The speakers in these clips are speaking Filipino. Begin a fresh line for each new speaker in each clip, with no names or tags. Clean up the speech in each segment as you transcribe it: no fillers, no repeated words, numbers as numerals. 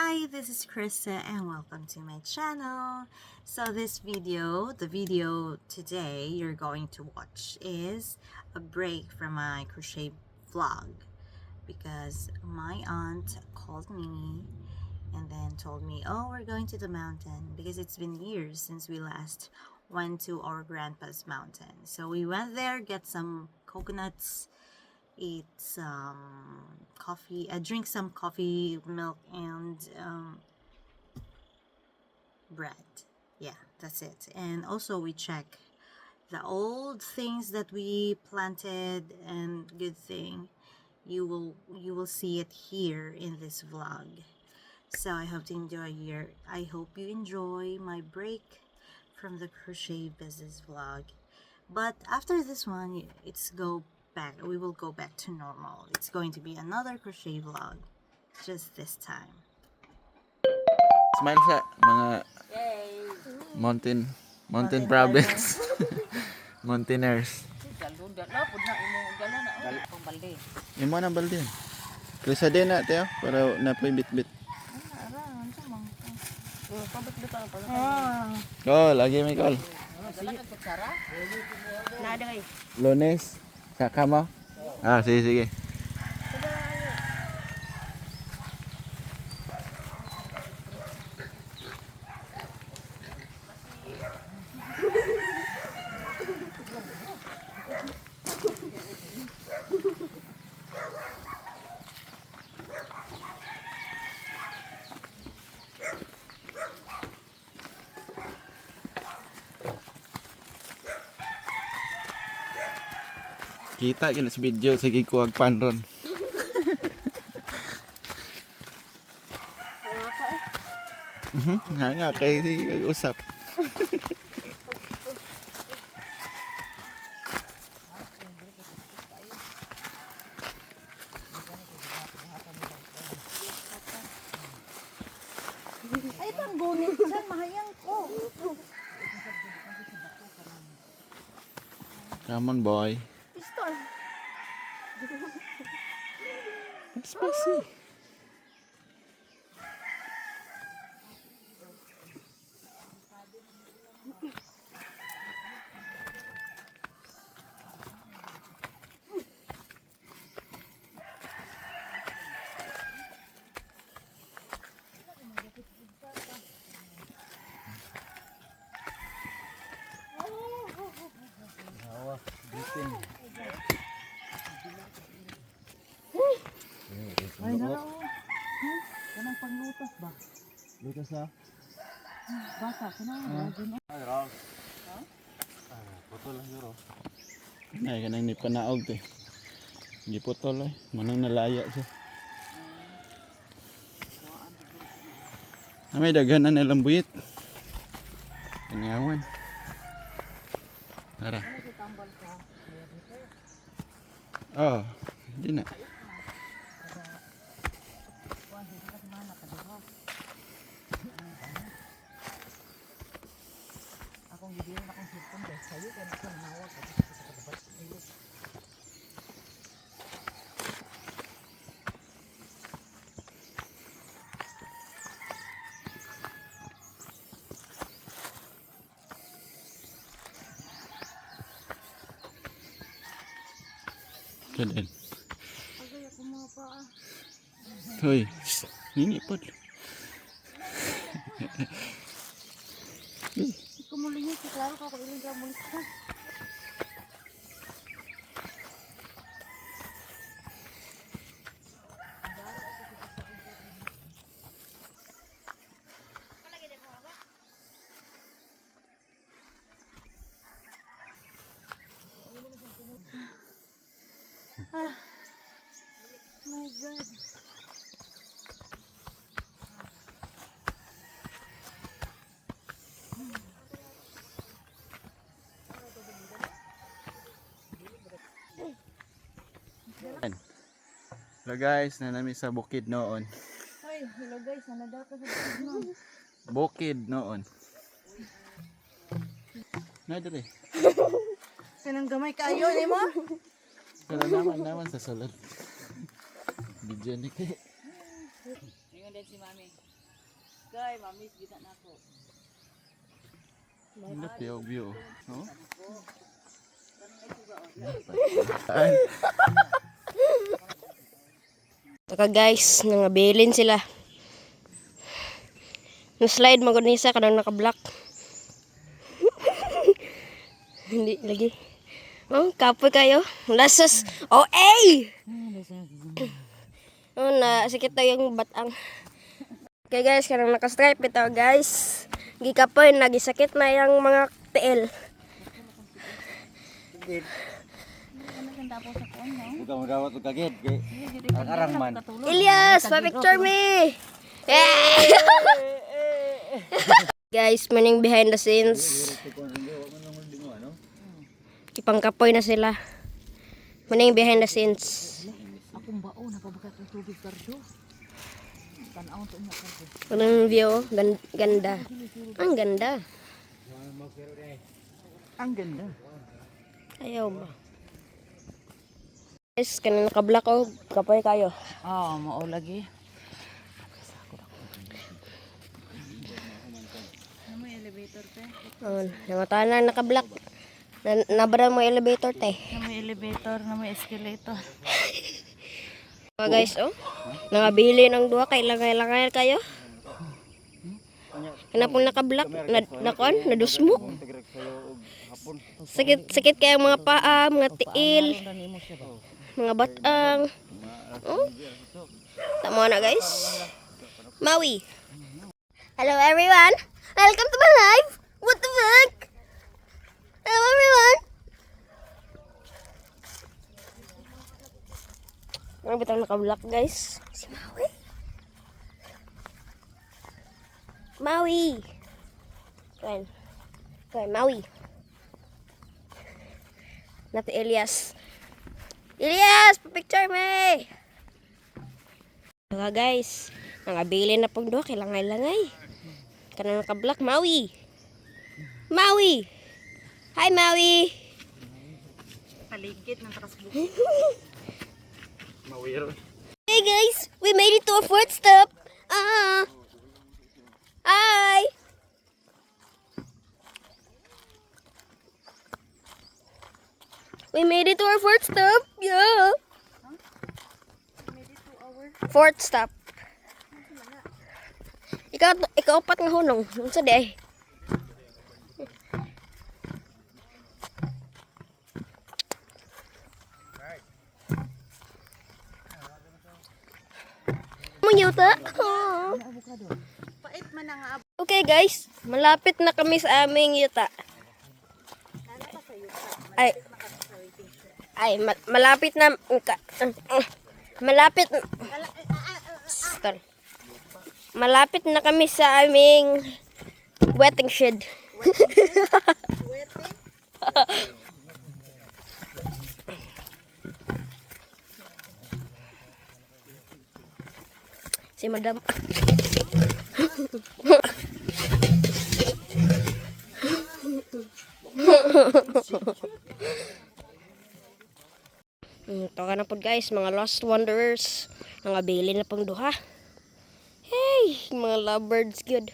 Hi, this is Krista and welcome to my channel. So the video today you're going to watch is a break from my crochet vlog because my aunt called me and then told me, oh, we're going to the mountain because it's been years since we last went to our grandpa's mountain. So we went there, get some coconuts, eat some coffee, drink some coffee, milk, and bread. Yeah, that's it. And also we check the old things that we planted, and good thing you will see it here in this vlog. So I hope you enjoy my break from the crochet business vlog. But after this one, we will go back to normal. It's going to be another crochet vlog, just this time.
Smile sa mga mountain province. Mountaineers. Imo na balde. Kusa din na tayo para napoy bit-bit. Call, lagi may call. Lunes, saka mo? Sige. Kita kina sa video, sige kuwag panron. Nga kay usap.
Ay, pang gunit dyan, mahayang ko.
Come on boy.
Pistol.
Spicy.
Ay, nalaw. Kanang panglutas ba?
Lutas na.
Bata, kanang
Ay, kanang ni panaog to. Hindi putol eh. Manang nalaya siya. May daghan na nilang buyit. Kanyawan. Tara. Oh, hindi na.
akong gidiyon akong sipon dahil sa'yo kaya ako nanawag ako sa kadabas. Ayun.
Kadan.
Agay ako mga paa.
Hoy, ini pod.
Kumulinya si Claro kako ilang ka mulis ka. My God.
Hello guys, nanami sa bukid noon.
Ay, hello guys, nanadaka sa bukid.
Bukid noon. Na dere.
Kanang gamay kayo, di mo?
Pero naman sa sulod. Video ni kay.
Ingon din si Mami. kay mamis gina nako.
Look yung view. No?
Taka guys, nangabilin sila. Na-slide magod ni isa kadang naka-block. Hindi lagi. Oh, kapoy kayo. Lasas. Oh, ay! Oh, na sakit na yung batang. Okay guys, kanang naka-stripe ito guys. Gikapoy, nagisakit na yung mga tiil.
Bukan mo dapat ug kagid kay ang arang man.
Ilyas, pa-picture me! Yay! Guys, maning behind the scenes. Ipangkapoy na sila. Maning behind the scenes.
Akong bao napabagat ng tubig kardo. Tanaw to niya kardo.
Anong view? Ganda. Ang ganda.
Ang ganda.
Ayaw ba? Guys, kanina naka-block oh. Kapoy kayo.
Oh, mao lagi. Namoy elevator te.
Oh, namatahan na naka-block. Nabara mo elevator te.
Namoy elevator, namoy escalator.
Mga guys, oh. Nangabili ng duha kay langay-langay kayo. Kana pong naka-block nadusmo. Sakit kaya mga paa, mga tiil, mga batang. Oh. Tama na guys. Maui. Hello everyone. Welcome to my life. What the fuck? Hello everyone. Mga batang naka-block guys. Si Maui. Maui. Kaya Maui. Nato Elias. Elias, pa-picture me. Mga guys, nangabili na pong doon, langay-langay. Kanang naka-block, Maui. Maui. Hi, Maui.
Paligid ng takasbuk.
Hey guys, we made it to our fourth stop. Hi. We made it to our fourth stop. Yeah. Fourth stop. Ikaw apat nga hunong. Unsa di ay? Munyuta.
Pait man ang
Okay guys, malapit na kami sa aming yuta. Malapit na malapit na kami sa aming wetting shed. Si Madam. Ito ka na po guys, mga lost wanderers. Nangabili na pang duha. Hey, mga lovebirds good.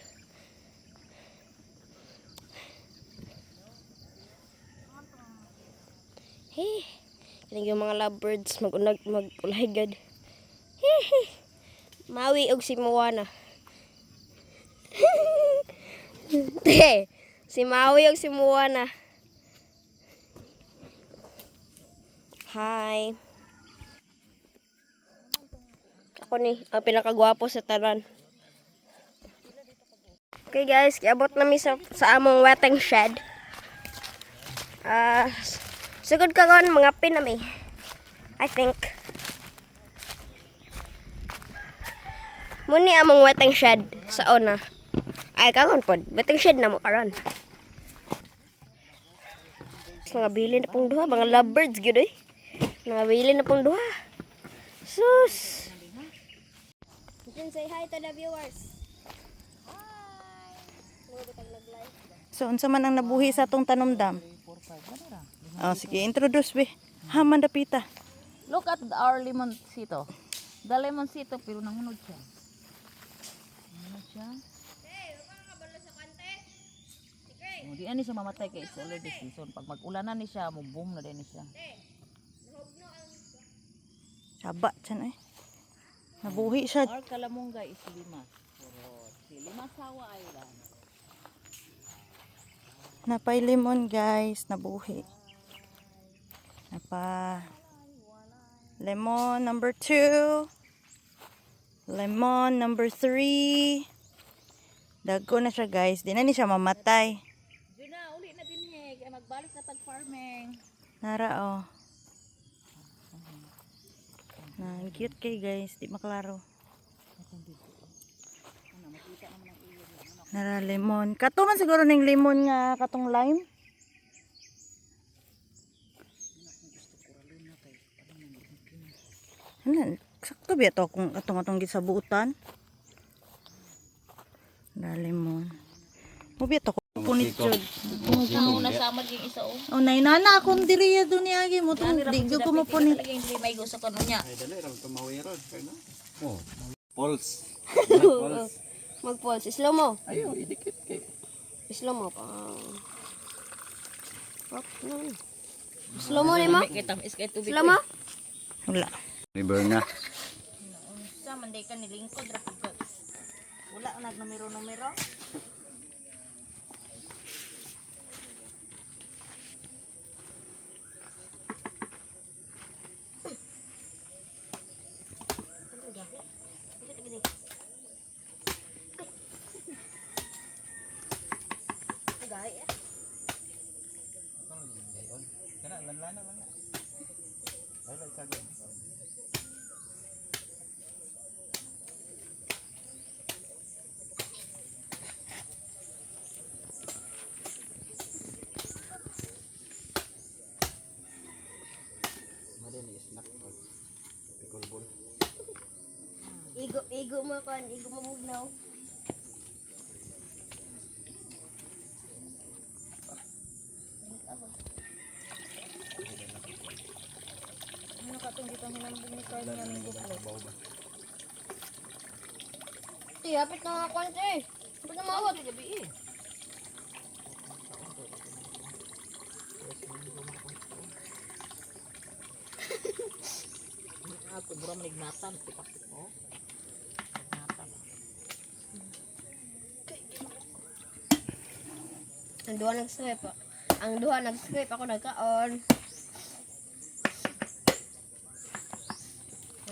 Hey, kinig yung mga lovebirds mag-ulay good. Hey, Maui og si Moana. Si Maui og si Moana. Hi. Ako ni, ang pinakagwapo sa tanan. Okay guys, kiabot nami sa among wetting shed. Sugod karon mga pinami. I think. Muni among wetting shed sa una. Ay karon pod, wetting shed na mo karon. Mga bili na pong duha, mga lovebirds gyud eh. Nabili na pong duha. Sus! You can say hi to the viewers.
So, unsa man ang nabuhi sa atong tanumdam? Sige, introduce be. Haman dapita.
Look at our limoncito. The limoncito pero nangunod siya. Nangunod siya. Di ani siya mamatay kay it's already season. Pag mag-ulanan ni siya, mo boom na din siya.
Saba dyan eh. Nabuhi siya.
Or kalamungga is 5. Puro si 5 sawa ay lang.
Napay lemon guys. Nabuhi. Napa. Lemon number 2. Lemon number 3. Dagko na siya guys. Di na ni siya mamatay.
Diyo na, uli na din he. Kaya magbalik na tag-farming.
Nara oh. Na, cute kay guys. Di maklaro. Nara lemon. Kato man siguro ng lemon nga katong lime. Ano, sakto ba ito kung atong gisabutan? Nara lemon. Mo ba ito punit jud.
Ang una sa amad yung isa oh.
Oh, nay nana akong diriya do niagi mo tong di ko mapunit.
Lagi hindi may gusto ko niya.
Oh. Pulse.
Mag-pulse. Slow mo.
Ayo, idikit kay.
Slow mo pa. Slow mo ni mo.
Kita is kay tubig.
Slow mo.
Wala.
Liber na.
Sa manday ka nilingkod ra pag wala nag numero.
Igo mo kan, igo mo bugnaw.
Ano katong gitang hinambog ni Carl niya ning buklo.
Hapit na nga kwan eh. Hapit na mawag. Gabi eh.
Ako bura manignatan tipakit mo. Ignatan.
Ang duha nag-swipe. Ang duha nag-swipe ako nagkaon.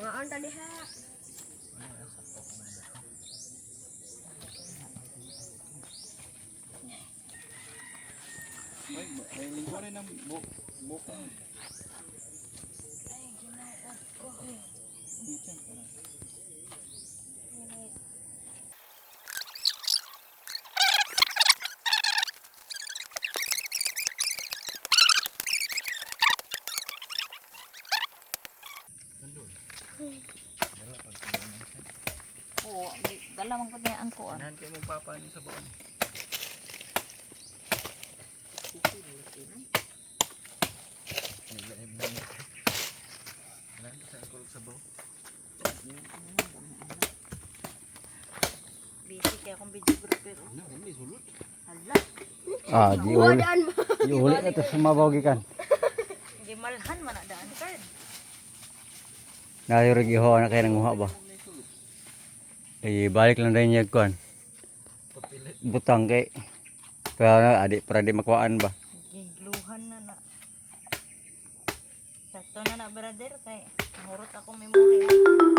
Mga on tadi ha.
May linggo rin ang bukong.
Oo, dala man ko niya ang kuan.
Nan kay mong papa ni sa baon.
Busy kaya akong videographer. Hala,
Ah, diuli.
Daan mo.
Diuli na to sumabaw gikan.
hindi malhan man na daan Carl.
Nayo rig iho na kay nanguha ba. Balik lang rin niya kuan. Butang kay kaya adik para di makuhaan ba.
Gigluhan na. Sakto na brother kay mahurot ako memory.